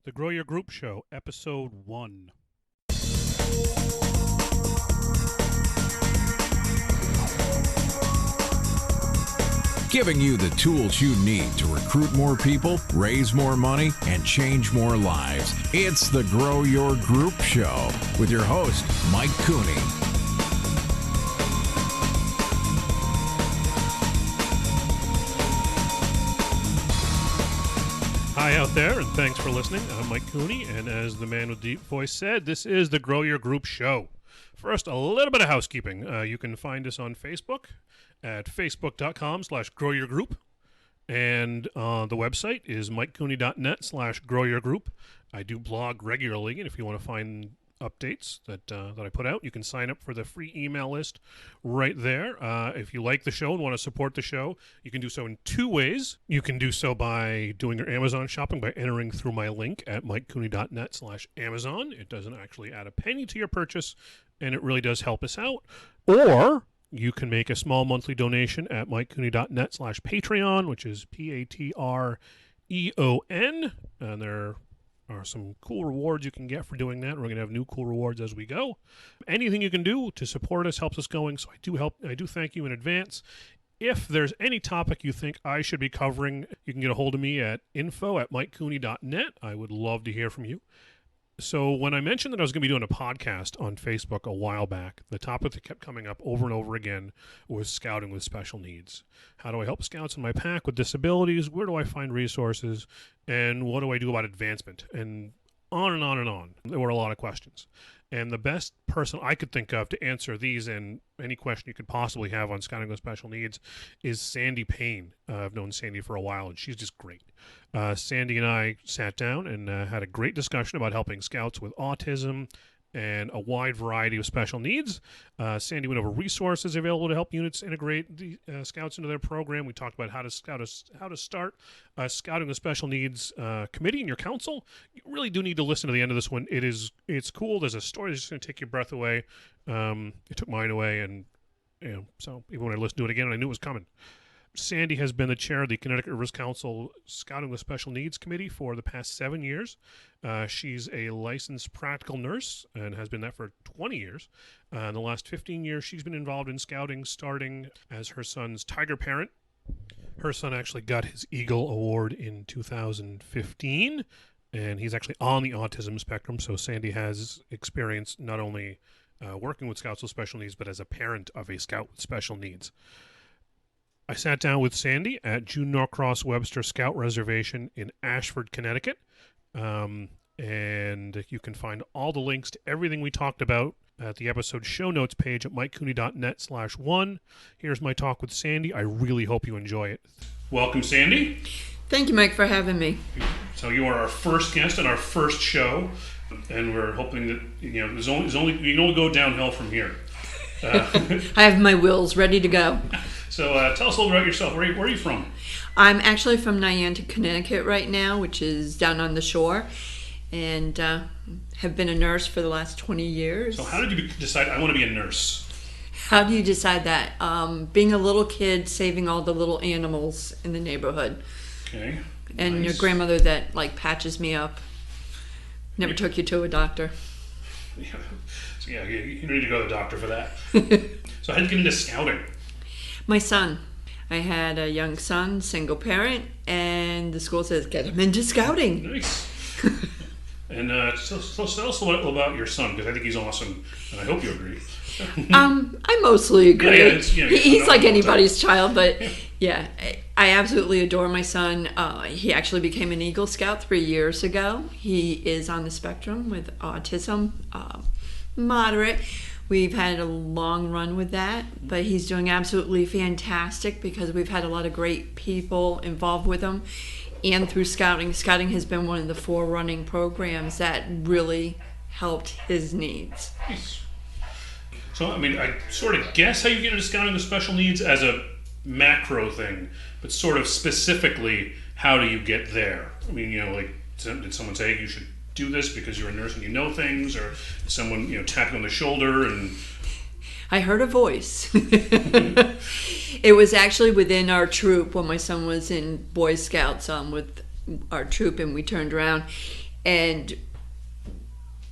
The Grow Your Group Show, Episode 1. Giving you the tools you need to recruit more people, raise more money, and change more lives. It's the Grow Your Group Show with your host, Mike Cooney. Hi out there, and thanks for listening. I'm Mike Cooney, and as the man with deep voice said, this is the Grow Your Group Show. First, a little bit of housekeeping. You can find us on Facebook at facebook.com/growyourgroup, and the website is mikecooney.net/growyourgroup. I do blog regularly, and if you want to find updates that I put out, you can sign up for the free email list right there. If you like the show and want to support the show, you can do so in two ways. You can do so by doing your Amazon shopping by entering through my link at mikecooney.net/Amazon. It doesn't actually add a penny to your purchase, and it really does help us out. Or you can make a small monthly donation at mikecooney.net/Patreon, which is Patreon, and there are some cool rewards you can get for doing that. We're going to have new cool rewards as we go. Anything you can do to support us helps us going, so I do thank you in advance. If there's any topic you think I should be covering, you can get a hold of me at info@mikecooney.net. I would love to hear from you. So when I mentioned that I was going to be doing a podcast on Facebook a while back, the topic that kept coming up over and over again was scouting with special needs. How do I help scouts in my pack with disabilities? Where do I find resources? And what do I do about advancement? And on and on and on. There were a lot of questions. And the best person I could think of to answer these and any question you could possibly have on scouting with special needs is Sandy Payne. I've known Sandy for a while, and she's just great. Sandy and I sat down and had a great discussion about helping scouts with autism and a wide variety of special needs. Sandy went over resources available to help units integrate the scouts into their program. We talked about how to start a scouting with special needs committee in your council. You really do need to listen to the end of this one. It's cool. There's a story that's just going to take your breath away. It took mine away, and so even when I listened to it again, I knew it was coming. Sandy has been the chair of the Connecticut Rivers Council Scouting with Special Needs Committee for the past 7 years. She's a licensed practical nurse and has been that for 20 years. In the last 15 years, she's been involved in scouting, starting as her son's tiger parent. Her son actually got his Eagle Award in 2015, and he's actually on the autism spectrum, so Sandy has experience not only working with scouts with special needs, but as a parent of a scout with special needs. I sat down with Sandy at June Norcross Webster Scout Reservation in Ashford, Connecticut. And you can find all the links to everything we talked about at the episode show notes page at mikecooney.net/1. Here's my talk with Sandy. I really hope you enjoy it. Welcome, Sandy. Thank you, Mike, for having me. So you are our first guest on our first show, and we're hoping that you can only go downhill from here. I have my wheels ready to go. So tell us a little bit about yourself. Where are you from? I'm actually from Niantic, Connecticut right now, which is down on the shore, and have been a nurse for the last 20 years. So how did you decide, I want to be a nurse? How do you decide that? Being a little kid, saving all the little animals in the neighborhood. Okay. And Nice. your grandmother that patches me up. Never took you to a doctor. Yeah. So you need to go to the doctor for that. So how did you get into scouting? My son. I had a young son, single parent, and the school says, get him into scouting. Nice. And so tell us a little about your son, because I think he's awesome, and I hope you agree. I mostly agree. He's like anybody's child, but yeah, I absolutely adore my son. He actually became an Eagle Scout 3 years ago. He is on the spectrum with autism, moderate. We've had a long run with that, but he's doing absolutely fantastic because we've had a lot of great people involved with him. And through scouting, scouting has been one of the forerunning programs that really helped his needs. Nice. So, I sort of guess how you get into scouting with special needs as a macro thing, but sort of specifically, how do you get there? Did someone say you should do this because you're a nurse and you know things, or someone tap you on the shoulder and I heard a voice. It was actually within our troop when my son was in Boy Scouts with our troop, and we turned around and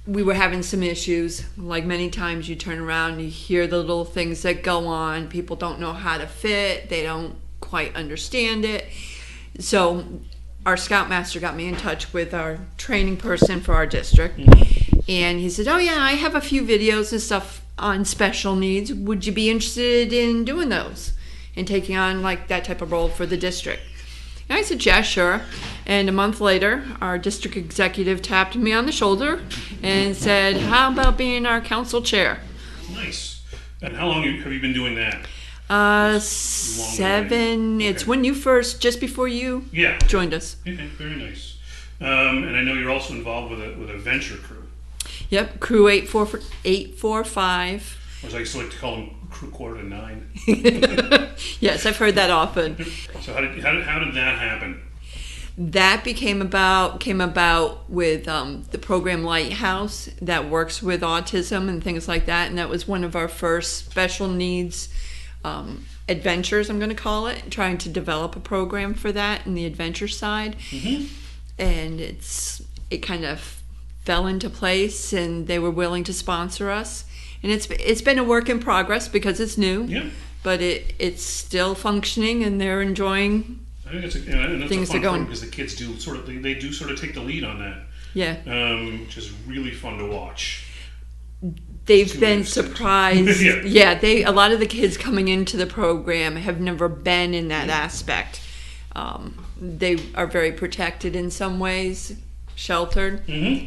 we were having some issues. Like many times you turn around and you hear the little things that go on. People don't know how to fit. They don't quite understand it. So our scoutmaster got me in touch with our training person for our district. And he said, oh yeah, I have a few videos and stuff on special needs. Would you be interested in doing those and taking on like that type of role for the district? And I said, yeah, sure. And a month later, our district executive tapped me on the shoulder and said, how about being our council chair? Nice. And how long have you been doing that? 7. Okay. It's when you first, just before you joined us. Okay, very nice. And I know you're also involved with a venture crew. Yep, Crew 845. Or as I used to like to call them, Crew Quarter to 9. Yes, I've heard that often. So how did that happen? That came about with the program Lighthouse that works with autism and things like that, and that was one of our first special needs adventures, I'm going to call it, trying to develop a program for that in the adventure side. And it kind of fell into place, and they were willing to sponsor us. And it's been a work in progress because it's new, but it's still functioning, and they're enjoying. I think it's things a fun are going because the kids do they do take the lead on that. Yeah, which is really fun to watch. They've been surprised. A lot of the kids coming into the program have never been in that aspect. They are very protected in some ways, sheltered.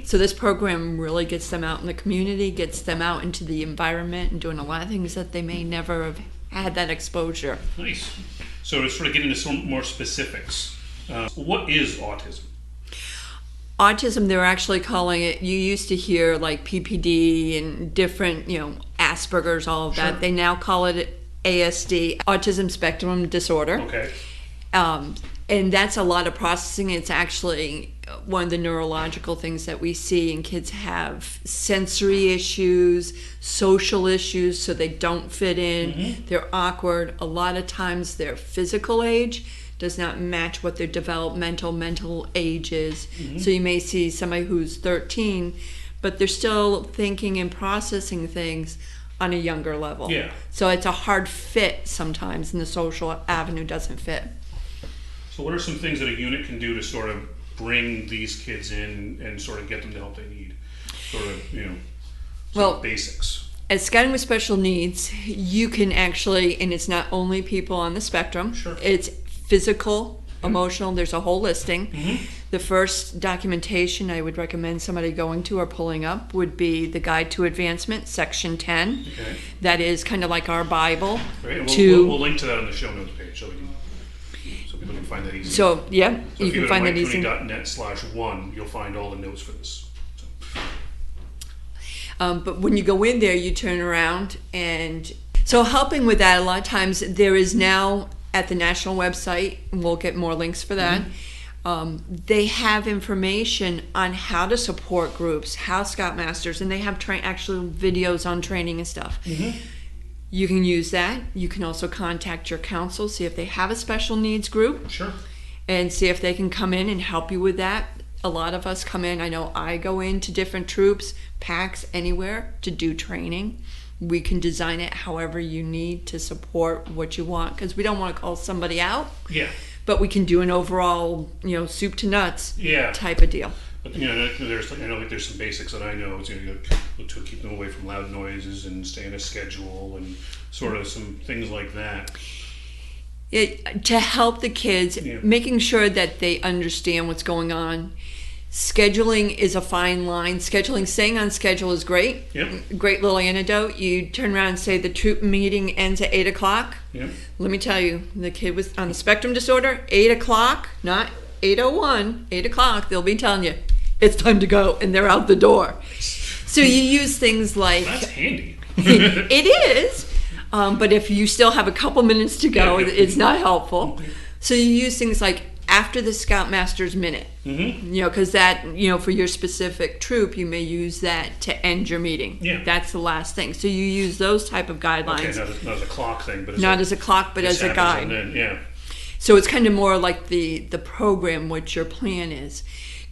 So this program really gets them out in the community, gets them out into the environment and doing a lot of things that they may never have had that exposure. Nice. So to sort of get into some more specifics, what is autism? Autism, they're actually calling it, you used to hear like PPD and different, Asperger's, all of that. They now call it ASD, Autism Spectrum Disorder. Okay. And that's a lot of processing. It's actually one of the neurological things that we see, and kids have sensory issues, social issues, so they don't fit in. They're awkward. A lot of times their physical age does not match what their developmental mental age is. So you may see somebody who's 13, but they're still thinking and processing things on a younger level. So it's a hard fit sometimes, and the social avenue doesn't fit. So what are some things that a unit can do to sort of bring these kids in and sort of get them the help they need? Sort of, basics. As Scouting with Special Needs, you can actually, and it's not only people on the spectrum, it's physical, emotional, there's a whole listing. The first documentation I would recommend somebody going to or pulling up would be the Guide to Advancement, Section 10. That is kind of like our Bible. We'll link to that on the show notes page so people can find that easy. So you can find that easy. .net/1, you'll find all the notes for this. But when you go in there, you turn around, and so helping with that, a lot of times there is now at the national website, and we'll get more links for that. They have information on how to support groups, how Scoutmasters, and they have actual videos on training and stuff. You can use that. You can also contact your council, see if they have a special needs group. And see if they can come in and help you with that. A lot of us come in, I know I go into different troops, packs, anywhere to do training. We can design it however you need to support what you want, because we don't want to call somebody out. But we can do an overall, soup to nuts type of deal. But there's some basics that I know. To keep them away from loud noises and stay in a schedule and sort of some things like that. To help the kids, making sure that they understand what's going on. Scheduling is a fine line. Staying on schedule is great. Great little antidote. You turn around and say the troop meeting ends at 8 o'clock. Let me tell you, the kid was on the spectrum disorder, 8 o'clock, not 8:01, 8 o'clock, they'll be telling you, it's time to go, and they're out the door. So you use things like... That's handy. It is, but if you still have a couple minutes to go, it's not helpful. So you use things like after the Scoutmaster's minute, because that, for your specific troop, you may use that to end your meeting. That's the last thing. So you use those type of guidelines. Not as a clock thing, but as a clock, but as a guide. So it's kind of more like the program, what your plan is.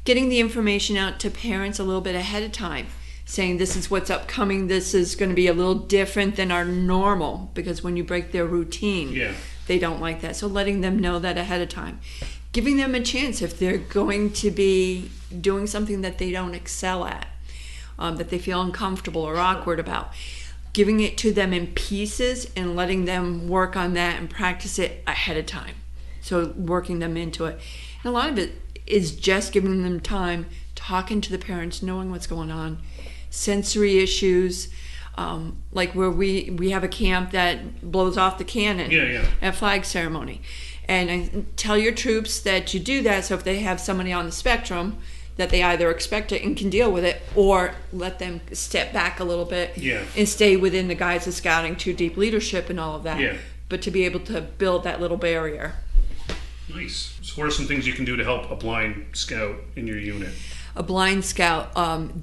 getting the information out to parents a little bit ahead of time, saying this is what's upcoming, this is going to be a little different than our normal, because when you break their routine, they don't like that. So letting them know that ahead of time. Giving them a chance if they're going to be doing something that they don't excel at, that they feel uncomfortable or awkward about. Giving it to them in pieces and letting them work on that and practice it ahead of time. So working them into it. And a lot of it is just giving them time, talking to the parents, knowing what's going on. Sensory issues, like where we have a camp that blows off the cannon at flag ceremony. And I tell your troops that you do that so if they have somebody on the spectrum, that they either expect it and can deal with it, or let them step back a little bit and stay within the guise of scouting to deep leadership and all of that. But to be able to build that little barrier. Nice. So what are some things you can do to help a blind scout in your unit? A blind scout,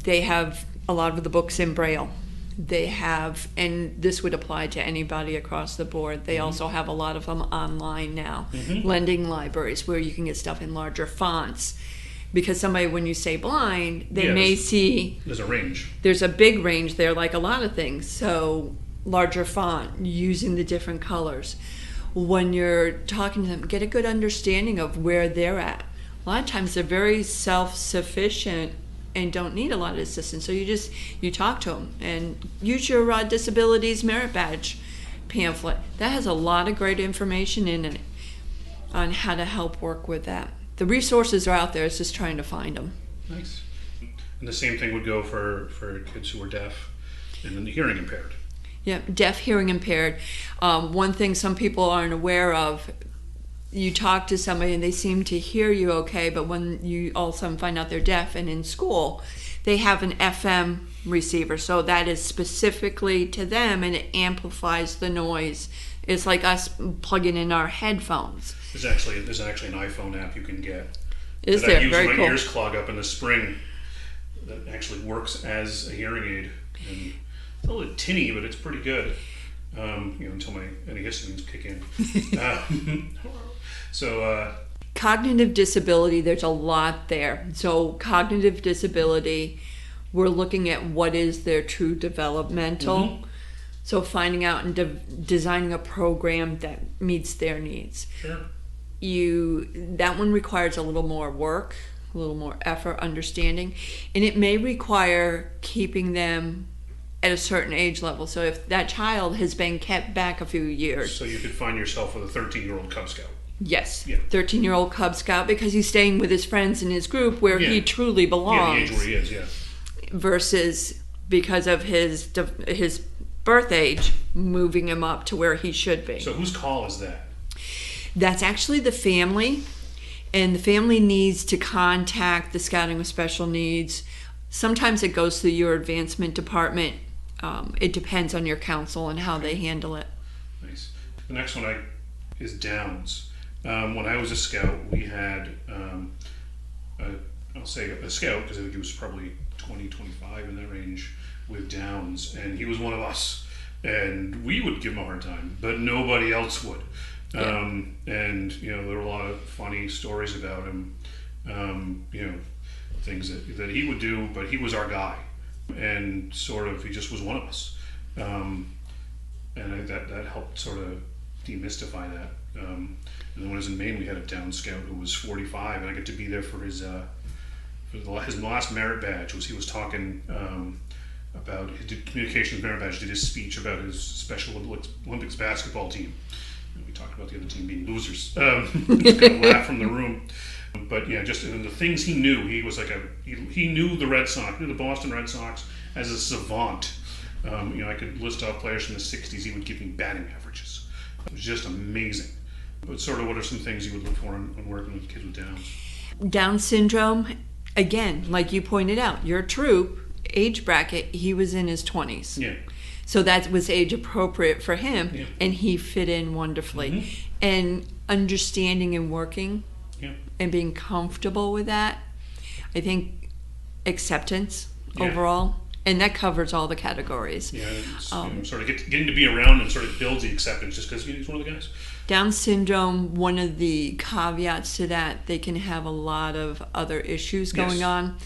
they have a lot of the books in Braille. They have, and this would apply to anybody across the board, they also have a lot of them online now. Lending libraries where you can get stuff in larger fonts. Because somebody, when you say blind, they may see... There's a range. There's a big range there, like a lot of things. So larger font, using the different colors. When you're talking to them, get a good understanding of where they're at. A lot of times they're very self-sufficient and don't need a lot of assistance. So you talk to them and use your Disabilities Merit Badge pamphlet. That has a lot of great information in it on how to help work with that. The resources are out there, it's just trying to find them. Nice. And the same thing would go for kids who are deaf and then hearing impaired. Yeah, deaf, hearing impaired. One thing some people aren't aware of, you talk to somebody and they seem to hear you okay, but when you all of a sudden find out they're deaf, and in school they have an FM receiver, so that is specifically to them and it amplifies the noise. It's like us plugging in our headphones. There's actually an iPhone app you can get. Is there? I Very use cool. my ears clog up in the spring. That actually works as a hearing aid. And it's a little tinny, but it's pretty good. Until my antihistamines kick in. Cognitive disability, there's a lot there. So cognitive disability, we're looking at what is their true developmental. So finding out and designing a program that meets their needs. Sure. That one requires a little more work, a little more effort, understanding, and it may require keeping them at a certain age level. So if that child has been kept back a few years. So you could find yourself with a 13-year-old Cub Scout. Yes, 13-year-old Cub Scout, because he's staying with his friends in his group where he truly belongs. The age where he is, versus because of his birth age, moving him up to where he should be. So whose call is that? That's actually the family, and the family needs to contact the Scouting with Special Needs. Sometimes it goes through your advancement department. It depends on your council and how they handle it. Nice. The next one is Downs. When I was a scout, we had, I'll say a scout, because I think he was probably 20, 25 in that range, with Downs, and he was one of us, and we would give him a hard time, but nobody else would. And there were a lot of funny stories about him, things that he would do, but he was our guy, and he just was one of us, and that helped sort of demystify that. And then when I was in Maine, we had a Down Scout who was 45, and I got to be there for his last merit badge. He was talking about his communications merit badge. Did his speech about his Special Olympics basketball team. We talked about the other team being losers. Just kind of laugh from the room. But just the things he knew. He was he knew the Red Sox, knew the Boston Red Sox as a savant. I could list off players from the '60s. He would give me batting averages. It was just amazing. But sort of, what are some things you would look for when working with kids with Downs? Down syndrome, again, like you pointed out, your troop age bracket, he was in his 20s. Yeah. So that was age appropriate for him, and he fit in wonderfully. And understanding and working and being comfortable with that, I think acceptance overall And that covers all the categories. Yeah, it's, sort of getting to be around and sort of builds the acceptance just because he's one of the guys. Down syndrome, one of the caveats to that, they can have a lot of other issues going on.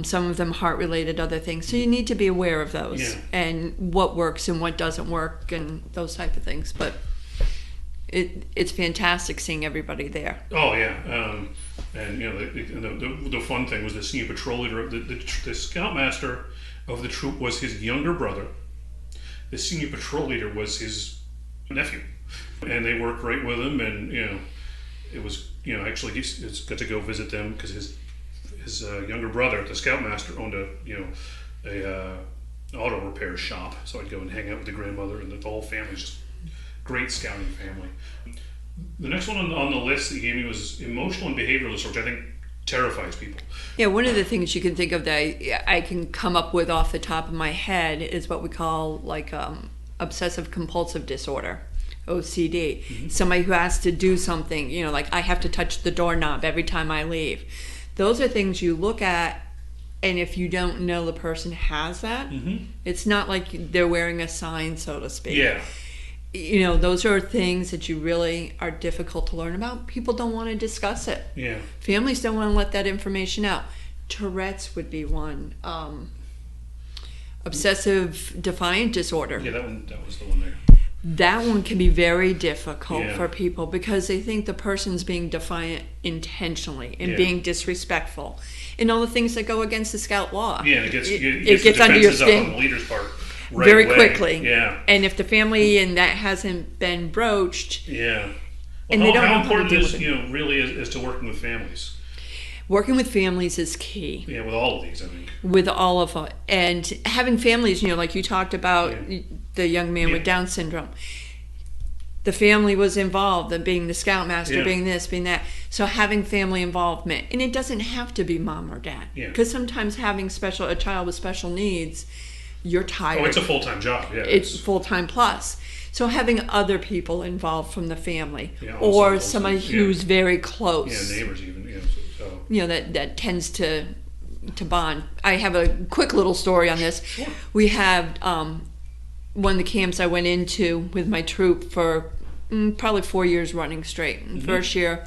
Some of them heart-related, other things. So you need to be aware of those and what works and what doesn't work and those type of things. But it's fantastic seeing everybody there. Oh, yeah. And, the fun thing was the senior patrol leader, the scoutmaster of the troop was his younger brother. The senior patrol leader was his nephew. And they worked right with him, and, it was, actually he got to go visit them because his younger brother, the scoutmaster, owned a auto repair shop. So I'd go and hang out with the grandmother, and the whole family, just great scouting family. The next one on the list that you gave me was emotional and behavioral disorder, which I think terrifies people. Yeah, one of the things you can think of that I can come up with off the top of my head is what we call obsessive compulsive disorder. OCD. Mm-hmm. Somebody who has to do something, like I have to touch the doorknob every time I leave. Those are things you look at, and if you don't know the person has that, it's not like they're wearing a sign, so to speak. Yeah. Those are things that you really are difficult to learn about. People don't want to discuss it. Yeah. Families don't want to let that information out. Tourette's would be one. Obsessive defiant disorder. Yeah, that was the one there. That one can be very difficult for people because they think the person's being defiant intentionally and being disrespectful and all the things that go against the Scout law. Yeah, it gets under your skin on the leader's part very quickly. Yeah, and if the family and that hasn't been broached, well, and they don't know how important how to is deal with it. really is to working with families. Working with families is key. Yeah, with all of these, I think. With all of them. And having families, like you talked about the young man with Down syndrome. The family was involved in being the scoutmaster, being this, being that. So having family involvement. And it doesn't have to be mom or dad. Because sometimes having a child with special needs, you're tired. Oh, it's a full-time job. Yeah, it's full-time plus. So having other people involved from the family. Also, somebody who's very close. Yeah, neighbors even. That tends to bond. I have a quick little story on this. Sure. We have one of the camps I went into with my troop for probably 4 years running straight. Mm-hmm. First year,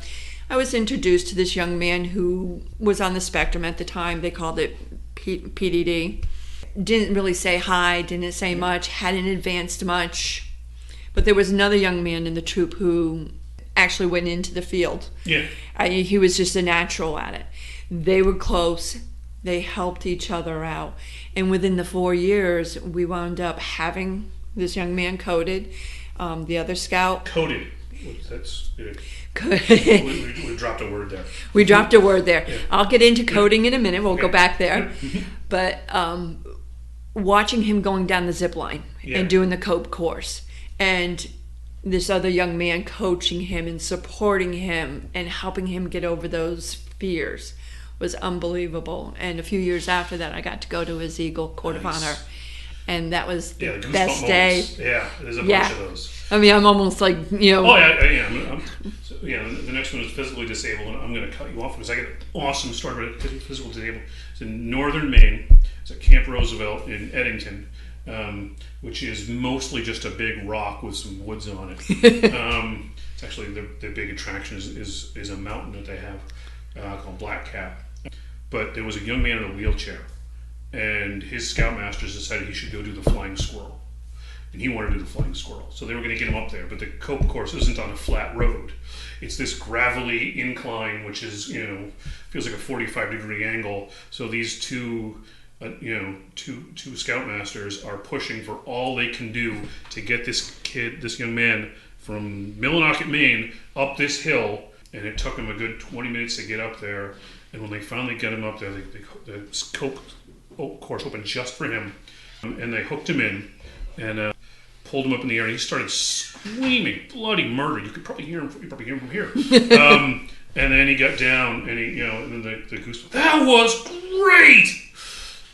I was introduced to this young man who was on the spectrum at the time. They called it PDD. Didn't really say hi, didn't say much, hadn't advanced much. But there was another young man in the troop who actually went into the field. Yeah. He was just a natural at it. They were close. They helped each other out. And within the 4 years, we wound up having this young man coded. The other scout. Coded. That's good. We dropped a word there. We dropped a word there. Yeah. I'll get into coding in a minute. We'll go back there. But watching him going down the zip line and doing the COPE course. And this other young man coaching him and supporting him and helping him get over those fears was unbelievable. And a few years after that, I got to go to his Eagle Court of Honor. And that was the best day. Yeah, there's a bunch of those. I mean, I'm almost like, Oh, yeah. The next one is physically disabled, and I'm going to cut you off because I get an awesome story about physical disabled. It's in northern Maine. It's at Camp Roosevelt in Eddington. Which is mostly just a big rock with some woods on it. It's actually the big attraction is a mountain that they have called Black Cap. But there was a young man in a wheelchair, and his scoutmasters decided he should go do the flying squirrel. And he wanted to do the flying squirrel. So they were going to get him up there. But the COPE course isn't on a flat road. It's this gravelly incline, which is, feels like a 45-degree angle. So these two scoutmasters are pushing for all they can do to get this young man from Millinocket, Maine, up this hill, and it took him a good 20 minutes to get up there. And when they finally get him up there, the COPE course opened just for him, and they hooked him in and pulled him up in the air, and he started screaming bloody murder. You could probably hear him. You probably hear him from here. And then he got down, and and then the goose. That was great.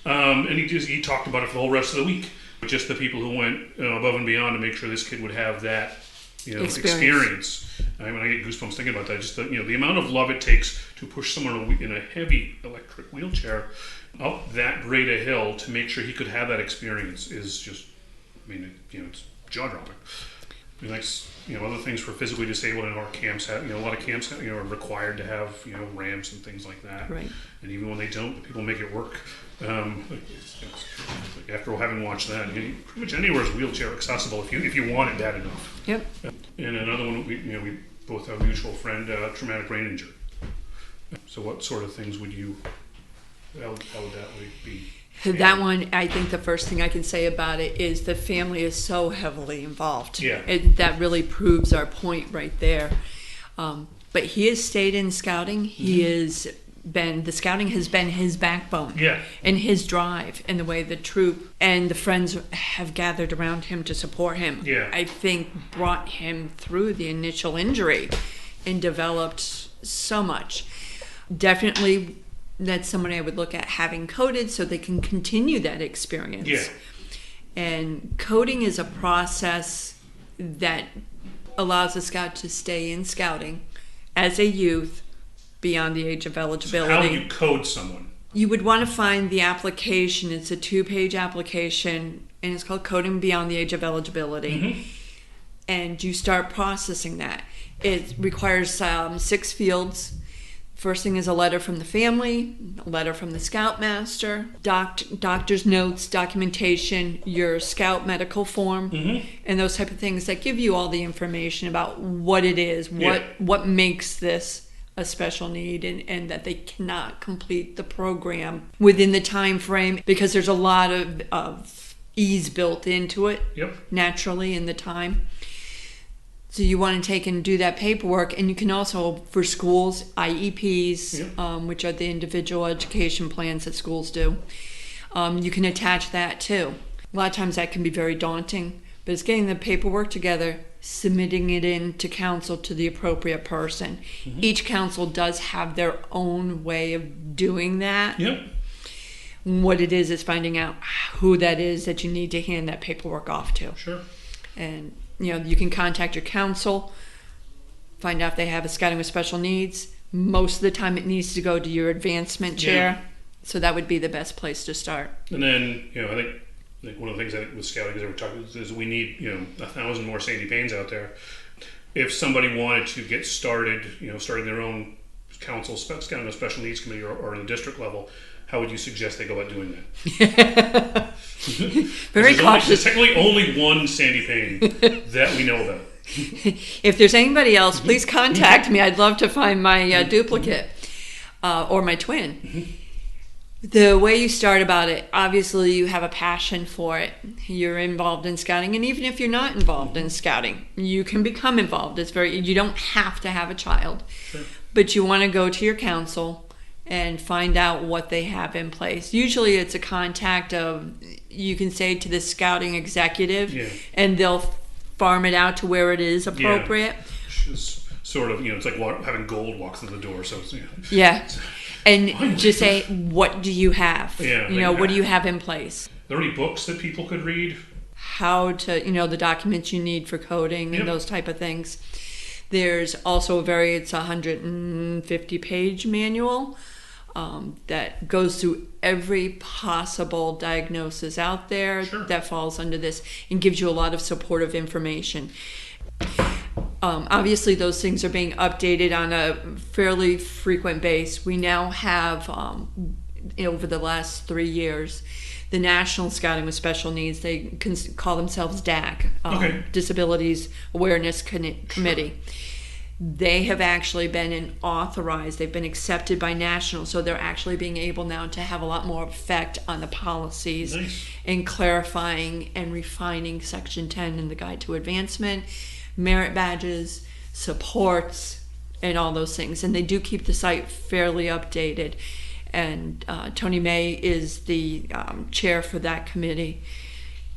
And he talked about it for the whole rest of the week. Just the people who went above and beyond to make sure this kid would have that experience. I mean, I get goosebumps thinking about that. Just the amount of love it takes to push someone in a heavy electric wheelchair up that great a hill to make sure he could have that experience is just, I mean, it's jaw-dropping. I mean, other things for physically disabled in our camps have, a lot of camps, are required to have, ramps and things like that. Right. And even when they don't, the people make it work. After having watched that, pretty much anywhere is wheelchair accessible if you want it bad enough. Yep. And another one, we both have a mutual friend, traumatic brain injury. So what sort of things would you, how would that be? That one, I think the first thing I can say about it is the family is so heavily involved. Yeah. That really proves our point right there. But he has stayed in scouting. The scouting has been his backbone. Yeah. And his drive, and the way the troop and the friends have gathered around him to support him. Yeah. I think brought him through the initial injury and developed so much. Definitely, that's somebody I would look at having coded so they can continue that experience. Yeah. And coding is a process that allows a scout to stay in scouting as a youth beyond the age of eligibility. So how would you code someone? You would want to find the application. It's a 2-page application, and it's called Coding Beyond the Age of Eligibility. Mm-hmm. And you start processing that. It requires 6 fields. First thing is a letter from the family, a letter from the scoutmaster, doctor's notes, documentation, your scout medical form, and those type of things that give you all the information about what it is, what makes this a special need, and that they cannot complete the program within the time frame because there's a lot of ease built into it naturally in the time. So you want to take and do that paperwork, and you can also, for schools, IEPs, which are the individual education plans that schools do, you can attach that too. A lot of times that can be very daunting, but it's getting the paperwork together, submitting it in to council to the appropriate person. Each council does have their own way of doing that. What it is finding out who that is that you need to hand that paperwork off to. Sure. And you can contact your council, find out if they have a scouting with special needs. Most of the time it needs to go to your advancement chair. So that would be the best place to start. And then, I think one of the things I think with scouting is we're talking is we need, 1,000 more Sandy Paynes out there. If somebody wanted to get started, starting their own council, scouting with special needs committee or in the district level, how would you suggest they go about doing that? Very cautious. There's technically only one Sandy Payne that we know about. If there's anybody else, please contact me. I'd love to find my duplicate or my twin. The way you start about it, obviously you have a passion for it. You're involved in scouting, and even if you're not involved in scouting, you can become involved. You don't have to have a child, but you want to go to your council and find out what they have in place. Usually it's a contact of, you can say to the scouting executive, and they'll farm it out to where it is appropriate. It's sort of, it's like having gold walk through the door. So it's, and just say, what do you have? What do you have in place? Are there any books that people could read? How to, the documents you need for coding and those type of things. There's also it's a 150-page manual that goes through every possible diagnosis out there that falls under this and gives you a lot of supportive information. Obviously, those things are being updated on a fairly frequent basis. We now have, over the last 3 years, the National Scouting with Special Needs. They can call themselves DAC, Disabilities Awareness Committee. They have actually been authorized. They've been accepted by national, so they're actually being able now to have a lot more effect on the policies and clarifying and refining Section 10 in the Guide to Advancement, merit badges, supports, and all those things. And they do keep the site fairly updated. And Tony May is the chair for that committee.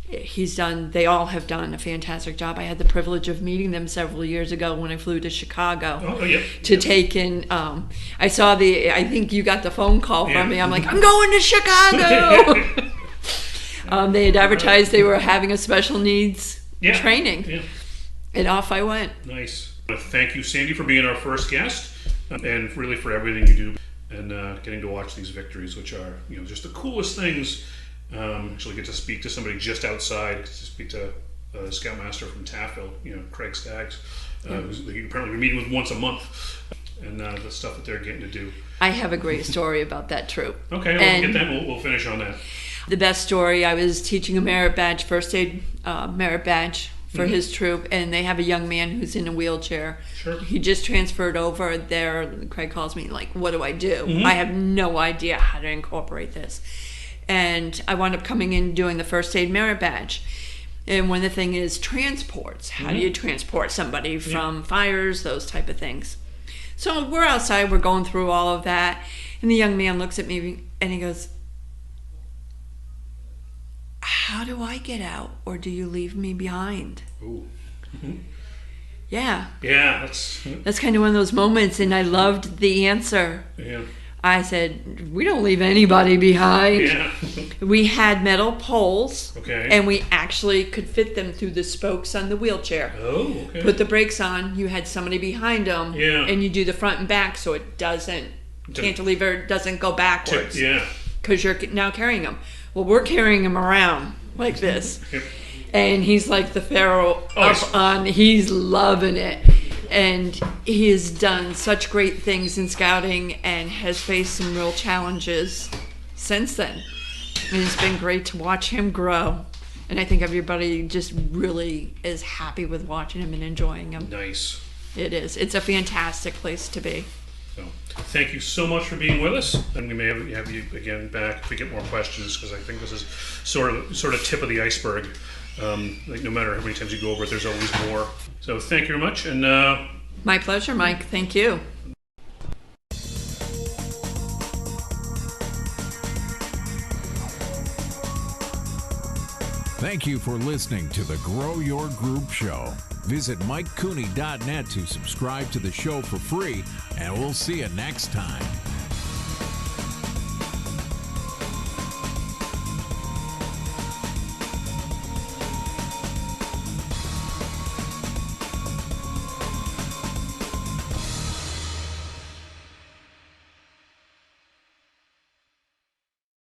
They all have done a fantastic job. I had the privilege of meeting them several years ago when I flew to Chicago to take in, I think you got the phone call from me. I'm like, I'm going to Chicago. They had advertised they were having a special needs training. And off I went. Nice. Thank you, Sandy, for being our first guest and really for everything you do. and getting to watch these victories, which are just the coolest things. Actually, get to speak to somebody just outside, to speak to the Scoutmaster from Taffville, Craig Staggs, who's apparently we're meeting with once a month, and the stuff that they're getting to do. I have a great story about that troop. Okay, we'll get that. We'll finish on that. The best story, I was teaching a merit badge, first aid merit badge for his troop, and they have a young man who's in a wheelchair. Sure. He just transferred over there. Craig calls me like, what do I do? I have no idea how to incorporate this. And I wound up coming in doing the first aid merit badge. And one of the things is transports. How do you transport somebody from fires, those type of things? So we're outside, we're going through all of that, and the young man looks at me and he goes, how do I get out, or do you leave me behind? Ooh. Yeah. Yeah, that's kind of one of those moments, and I loved the answer. Yeah. I said, we don't leave anybody behind. Yeah. We had metal poles, okay, and we actually could fit them through the spokes on the wheelchair. Oh, okay. Put the brakes on, you had somebody behind them, and you do the front and back so it cantilever doesn't go backwards. Yeah. Because you're now carrying them. Well, we're carrying him around like this. Yep. And he's like the Pharaoh up on, he's loving it. And he has done such great things in scouting and has faced some real challenges since then. And it's been great to watch him grow. And I think everybody just really is happy with watching him and enjoying him. Nice. It is. It's a fantastic place to be. So, thank you so much for being with us, and we may have you again back if we get more questions, because I think this is sort of tip of the iceberg. Like no matter how many times you go over it, there's always more. So thank you very much, and my pleasure, Mike. Thank you. Thank you for listening to the Grow Your Group Show. Visit MikeCooney.net to subscribe to the show for free, and we'll see you next time.